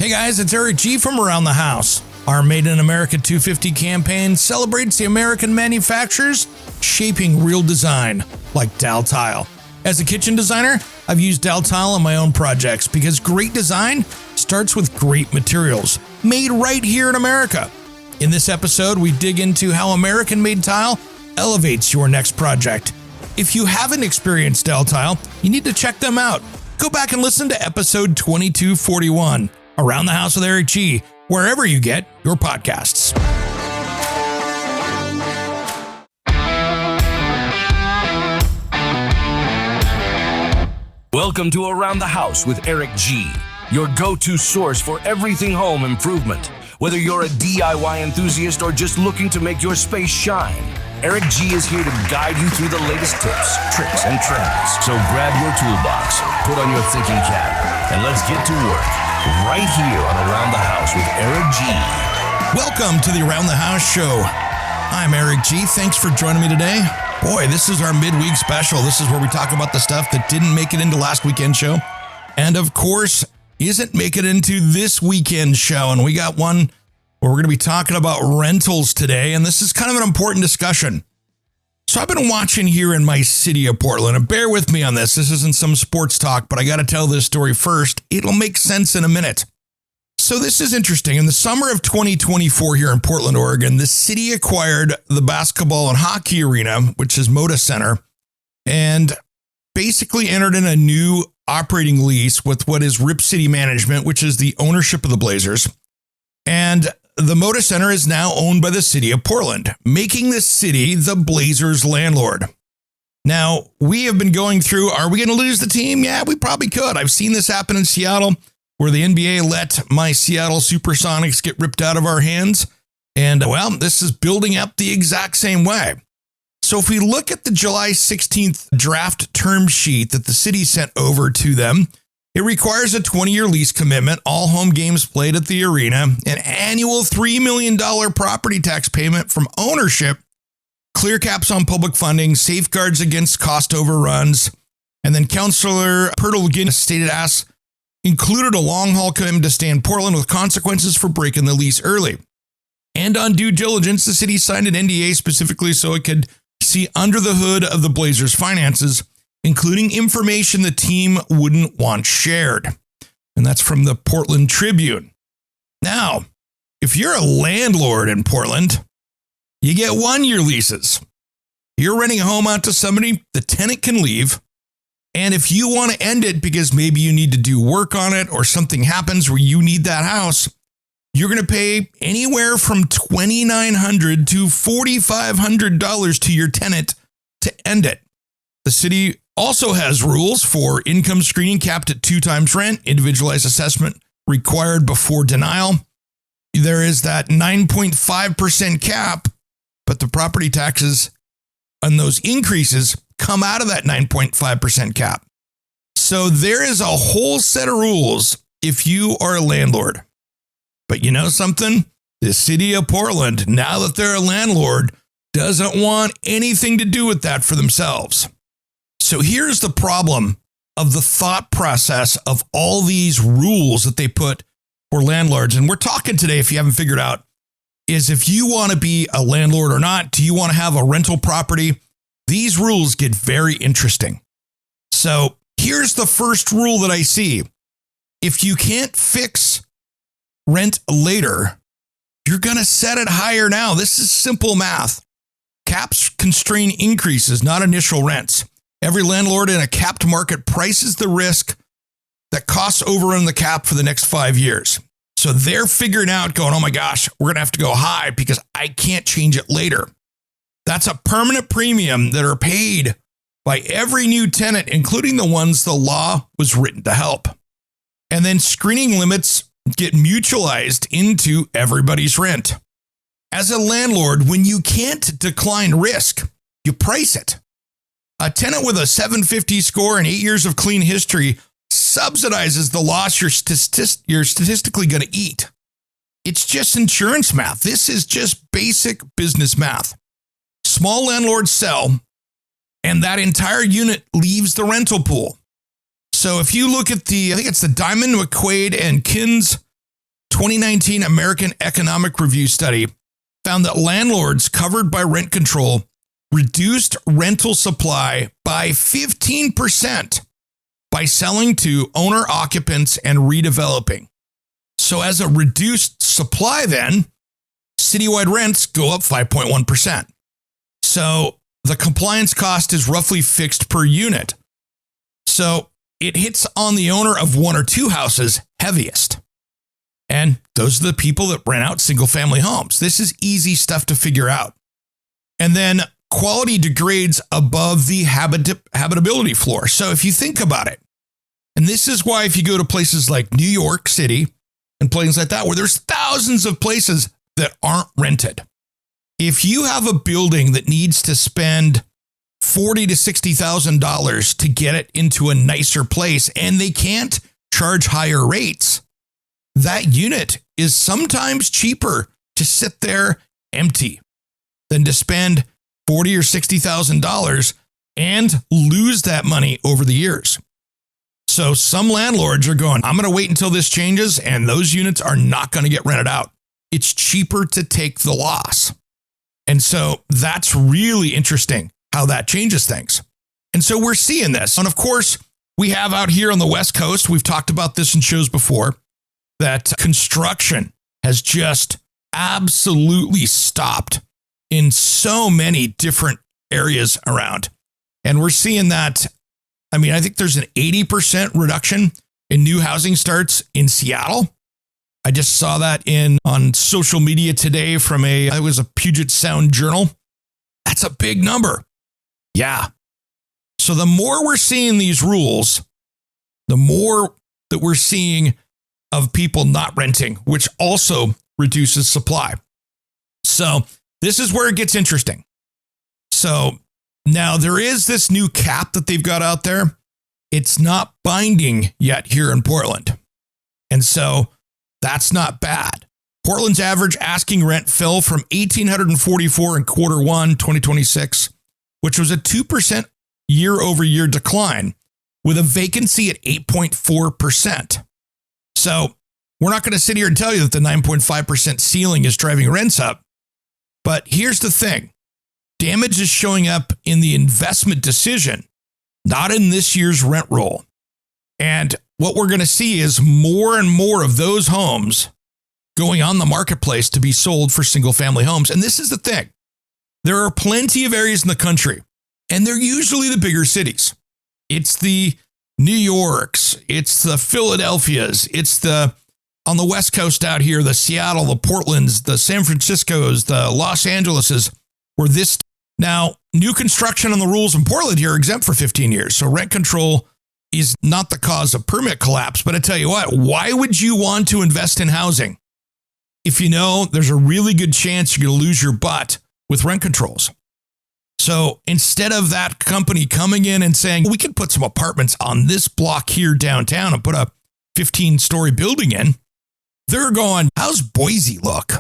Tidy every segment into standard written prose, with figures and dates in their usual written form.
Hey guys, it's Eric G from Around the House. Our Made in America 250 campaign celebrates the American manufacturers shaping real design, like Daltile. As a kitchen designer, I've used Daltile on my own projects because great design starts with great materials, made right here in America. In this episode, we dig into how American-made tile elevates your next project. If you haven't experienced Daltile, you need to check them out. Go back and listen to episode 2241, Around the House with Eric G, wherever you get your podcasts. Welcome to Around the House with Eric G, your go-to source for everything home improvement. Whether you're a DIY enthusiast or just looking to make your space shine, Eric G is here to guide you through the latest tips, tricks, and trends. So grab your toolbox, put on your thinking cap, and let's get to work right here on Around the House with Eric G. Welcome to the Around the House show. I'm Eric G. Thanks for joining me today. Boy, this is our midweek special. This is where we talk about the stuff that didn't make it into last weekend's show. And of course, isn't making it into this weekend show. And we got one where we're going to be talking about rentals today. And this is kind of an important discussion. So I've been watching here in my city of Portland, and bear with me on this. This isn't some sports talk, but I got to tell this story first. It'll make sense in a minute. So this is interesting. In the summer of 2024 here in Portland, Oregon, the city acquired the basketball and hockey arena, which is Moda Center, and basically entered in a new operating lease with what is Rip City Management, which is the ownership of the Blazers. And the Moda Center is now owned by the city of Portland, making the city the Blazers landlord. Now, we have been going through, are we going to lose the team? Yeah, we probably could. I've seen this happen in Seattle, where the NBA let my Seattle Supersonics get ripped out of our hands. And, well, this is building up the exact same way. So if we look at the July 16th draft term sheet that the city sent over to them, it requires a 20-year lease commitment, all home games played at the arena, an annual $3 million property tax payment from ownership, clear caps on public funding, safeguards against cost overruns, and then Councillor Pertlegin stated as included a long-haul commitment to stay in Portland with consequences for breaking the lease early. And on due diligence, the city signed an NDA specifically so it could see under the hood of the Blazers' finances, including information the team wouldn't want shared. And that's from the Portland Tribune. Now, if you're a landlord in Portland, you get 1-year leases. You're renting a home out to somebody, the tenant can leave. And if you want to end it because maybe you need to do work on it or something happens where you need that house, you're going to pay anywhere from $2,900 to $4,500 to your tenant to end it. The city also has rules for income screening capped at 2 times rent, individualized assessment required before denial. There is that 9.5% cap, but the property taxes on those increases come out of that 9.5% cap. So there is a whole set of rules if you are a landlord. But you know something? The city of Portland, now that they're a landlord, doesn't want anything to do with that for themselves. So here's the problem of the thought process of all these rules that they put for landlords. And we're talking today, if you haven't figured out, is if you want to be a landlord or not, do you want to have a rental property? These rules get very interesting. So here's the first rule that I see. If you can't fix rent later, you're going to set it higher now. This is simple math. Caps constrain increases, not initial rents. Every landlord in a capped market prices the risk that costs overrun the cap for the next 5 years. So they're figuring out going, oh my gosh, we're going to have to go high because I can't change it later. That's a permanent premium that are paid by every new tenant, including the ones the law was written to help. And then screening limits get mutualized into everybody's rent. As a landlord, when you can't decline risk, you price it. A tenant with a 750 score and 8 years of clean history subsidizes the loss you're statistically going to eat. It's just insurance math. This is just basic business math. Small landlords sell, and that entire unit leaves the rental pool. So if you look at I think it's the Diamond, McQuaid, and Kins 2019 American Economic Review study found that landlords covered by rent control reduced rental supply by 15% by selling to owner occupants and redeveloping. So as a reduced supply then, citywide rents go up 5.1%. So the compliance cost is roughly fixed per unit. So it hits on the owner of one or two houses heaviest. And those are the people that rent out single family homes. This is easy stuff to figure out. And then quality degrades above the habitability floor. So if you think about it, and this is why if you go to places like New York City and places like that, where there's thousands of places that aren't rented. If you have a building that needs to spend $40,000 to $60,000 to get it into a nicer place and they can't charge higher rates, that unit is sometimes cheaper to sit there empty than to spend $40,000 or $60,000 and lose that money over the years. So some landlords are going, I'm going to wait until this changes, and those units are not going to get rented out. It's cheaper to take the loss. And so that's really interesting how that changes things. And so we're seeing this. And of course, we have out here on the West Coast, we've talked about this in shows before, that construction has just absolutely stopped in so many different areas around. And we're seeing that. I mean, I think there's an 80% reduction in new housing starts in Seattle. I just saw that on social media today from it was a Puget Sound Journal. That's a big number. Yeah. So the more we're seeing these rules, the more that we're seeing of people not renting, which also reduces supply. So this is where it gets interesting. So now there is this new cap that they've got out there. It's not binding yet here in Portland. And so that's not bad. Portland's average asking rent fell from $1,844 in quarter one, 2026, which was a 2% year over year decline with a vacancy at 8.4%. So we're not going to sit here and tell you that the 9.5% ceiling is driving rents up. But here's the thing. Damage is showing up in the investment decision, not in this year's rent roll. And what we're going to see is more and more of those homes going on the marketplace to be sold for single family homes. And this is the thing. There are plenty of areas in the country, and they're usually the bigger cities. It's the New Yorks, it's the Philadelphias, it's on the West Coast out here, the Seattle, the Portlands, the San Franciscos, the Los Angeleses, where this. Now, new construction on the rules in Portland here are exempt for 15 years. So rent control is not the cause of permit collapse. But I tell you what, why would you want to invest in housing if you know there's a really good chance you're going to lose your butt with rent controls? So instead of that company coming in and saying, we could put some apartments on this block here downtown and put a 15-story building in, they're going, how's Boise look?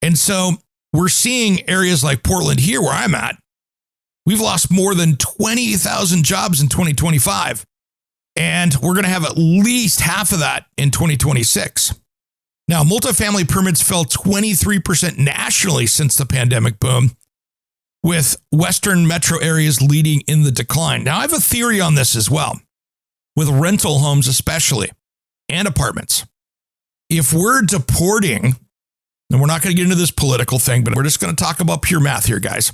And so we're seeing areas like Portland here where I'm at. We've lost more than 20,000 jobs in 2025. And we're going to have at least half of that in 2026. Now, multifamily permits fell 23% nationally since the pandemic boom, with Western metro areas leading in the decline. Now, I have a theory on this as well, with rental homes especially, and apartments. If we're deporting, and we're not going to get into this political thing, but we're just going to talk about pure math here, guys.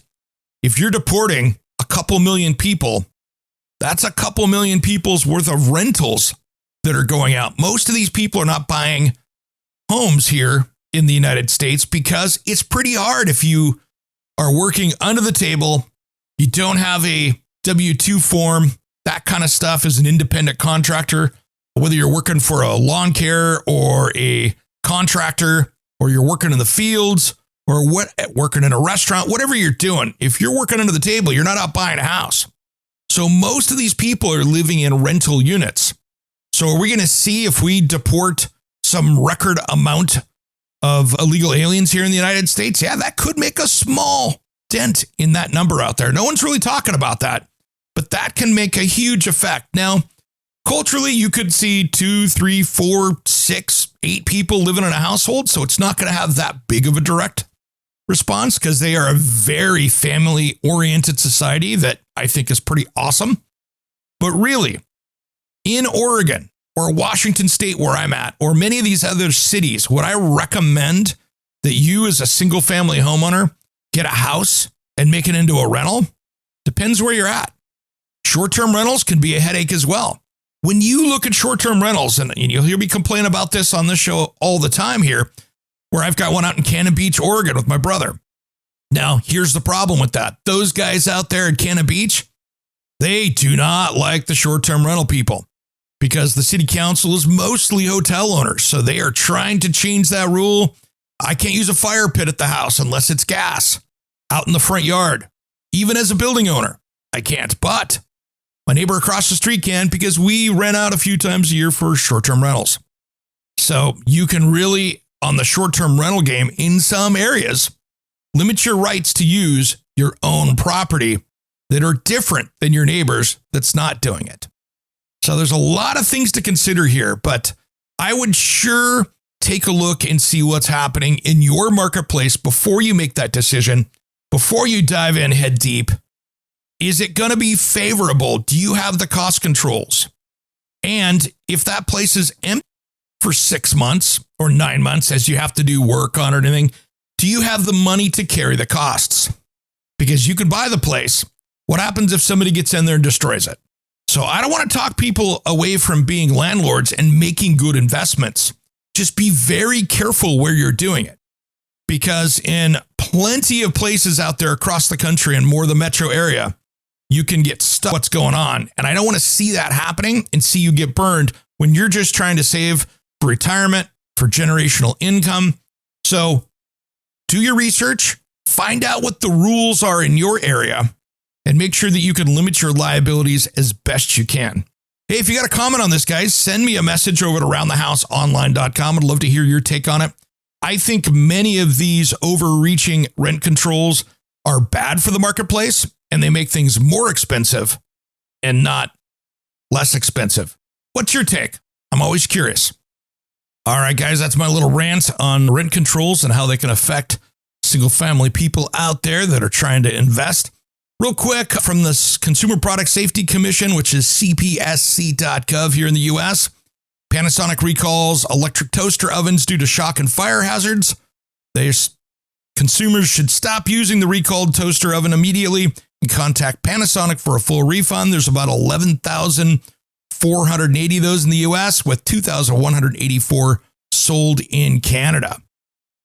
If you're deporting a couple million people, that's a couple million people's worth of rentals that are going out. Most of these people are not buying homes here in the United States because it's pretty hard if you are working under the table, you don't have a W-2 form, that kind of stuff as an independent contractor, whether you're working for a lawn care or a contractor, or you're working in the fields, or working in a restaurant, whatever you're doing. If you're working under the table, you're not out buying a house. So most of these people are living in rental units. So are we going to see if we deport some record amount of illegal aliens here in the United States? Yeah, that could make a small dent in that number out there. No one's really talking about that, but that can make a huge effect. Now, Culturally, you could see 2, 3, 4, 6, 8 people living in a household, so it's not going to have that big of a direct response because they are a very family-oriented society that I think is pretty awesome. But really, in Oregon or Washington State where I'm at, or many of these other cities, would I recommend that you as a single-family homeowner get a house and make it into a rental? Depends where you're at. Short-term rentals can be a headache as well. When you look at short-term rentals, and you'll hear me complain about this on this show all the time here, where I've got one out in Cannon Beach, Oregon with my brother. Now, here's the problem with that. Those guys out there at Cannon Beach, they do not like the short-term rental people because the city council is mostly hotel owners. So they are trying to change that rule. I can't use a fire pit at the house unless it's gas out in the front yard. Even as a building owner, I can't. But my neighbor across the street can because we rent out a few times a year for short-term rentals. So you can really, on the short-term rental game in some areas, limit your rights to use your own property that are different than your neighbors that's not doing it. So there's a lot of things to consider here, but I would sure take a look and see what's happening in your marketplace before you make that decision, before you dive in head deep. Is it going to be favorable? Do you have the cost controls? And if that place is empty for 6 months or 9 months as you have to do work on it or anything, do you have the money to carry the costs? Because you could buy the place. What happens if somebody gets in there and destroys it? So I don't want to talk people away from being landlords and making good investments. Just be very careful where you're doing it. Because in plenty of places out there across the country and more the metro area, you can get stuck what's going on. And I don't want to see that happening and see you get burned when you're just trying to save for retirement, for generational income. So do your research, find out what the rules are in your area, and make sure that you can limit your liabilities as best you can. Hey, if you got a comment on this, guys, send me a message over at aroundthehouseonline.com. I'd love to hear your take on it. I think many of these overreaching rent controls are bad for the marketplace, and they make things more expensive and not less expensive. What's your take? I'm always curious. All right, guys, that's my little rant on rent controls and how they can affect single-family people out there that are trying to invest. Real quick, from the Consumer Product Safety Commission, which is cpsc.gov here in the U.S., Panasonic recalls electric toaster ovens due to shock and fire hazards. Consumers should stop using the recalled toaster oven immediately and contact Panasonic for a full refund. There's about 11,480 of those in the U.S., with 2,184 sold in Canada.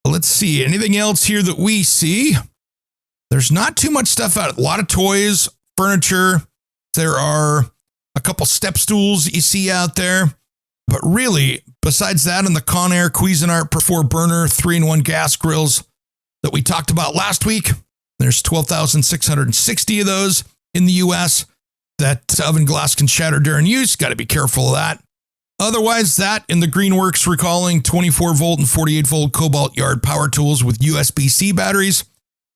Let's see, anything else here that we see? There's not too much stuff out. A lot of toys, furniture. There are a couple step stools that you see out there. But really, besides that and the Conair Cuisinart 4-burner 3-in-1 gas grills that we talked about last week, there's 12,660 of those in the U.S. That oven glass can shatter during use. Got to be careful of that. Otherwise, that and the Greenworks recalling 24-volt and 48-volt Cobalt Yard power tools with USB-C batteries.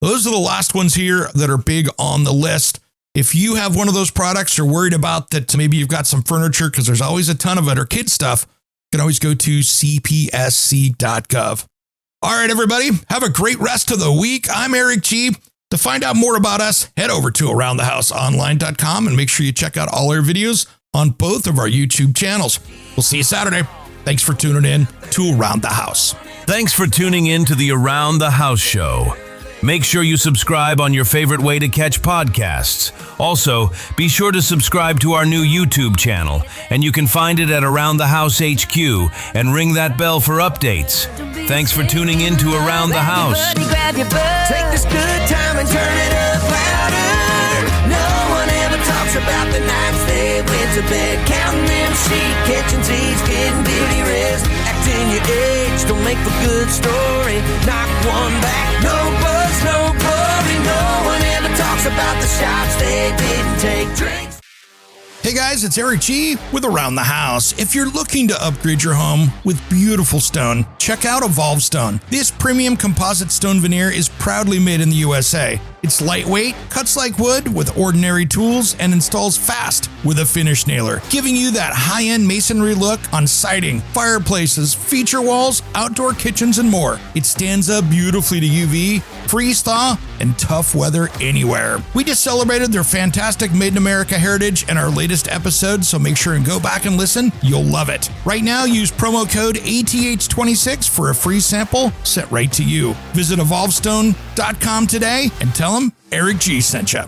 Those are the last ones here that are big on the list. If you have one of those products, you're worried about that, maybe you've got some furniture, because there's always a ton of it, or kid stuff, you can always go to cpsc.gov. All right, everybody, have a great rest of the week. I'm Eric G. To find out more about us, head over to aroundthehouseonline.com and make sure you check out all our videos on both of our YouTube channels. We'll see you Saturday. Thanks for tuning in to Around the House. Thanks for tuning in to the Around the House show. Make sure you subscribe on your favorite way to catch podcasts. Also, be sure to subscribe to our new YouTube channel, and you can find it at Around the House HQ, and ring that bell for updates. Thanks for tuning in to Around the House. Take this good time and turn it up louder. No one ever talks about the nights they went to bed, counting them sheep, catching Z's, getting beauty rest, acting your age, don't make for good story. Knock one back, no buzz, no glory. No one ever talks about the shots they didn't take. Drinks. Hey guys, it's Eric G with Around the House. If you're looking to upgrade your home with beautiful stone, check out Evolve Stone. This premium composite stone veneer is proudly made in the USA. It's lightweight, cuts like wood with ordinary tools, and installs fast with a finish nailer, giving you that high-end masonry look on siding, fireplaces, feature walls, outdoor kitchens, and more. It stands up beautifully to UV, freeze-thaw, and tough weather anywhere. We just celebrated their fantastic Made in America heritage in our latest episode, so make sure and go back and listen. You'll love it. Right now, use promo code ATH26 for a free sample sent right to you. Visit evolvestone.com today and tell them Eric G sent you.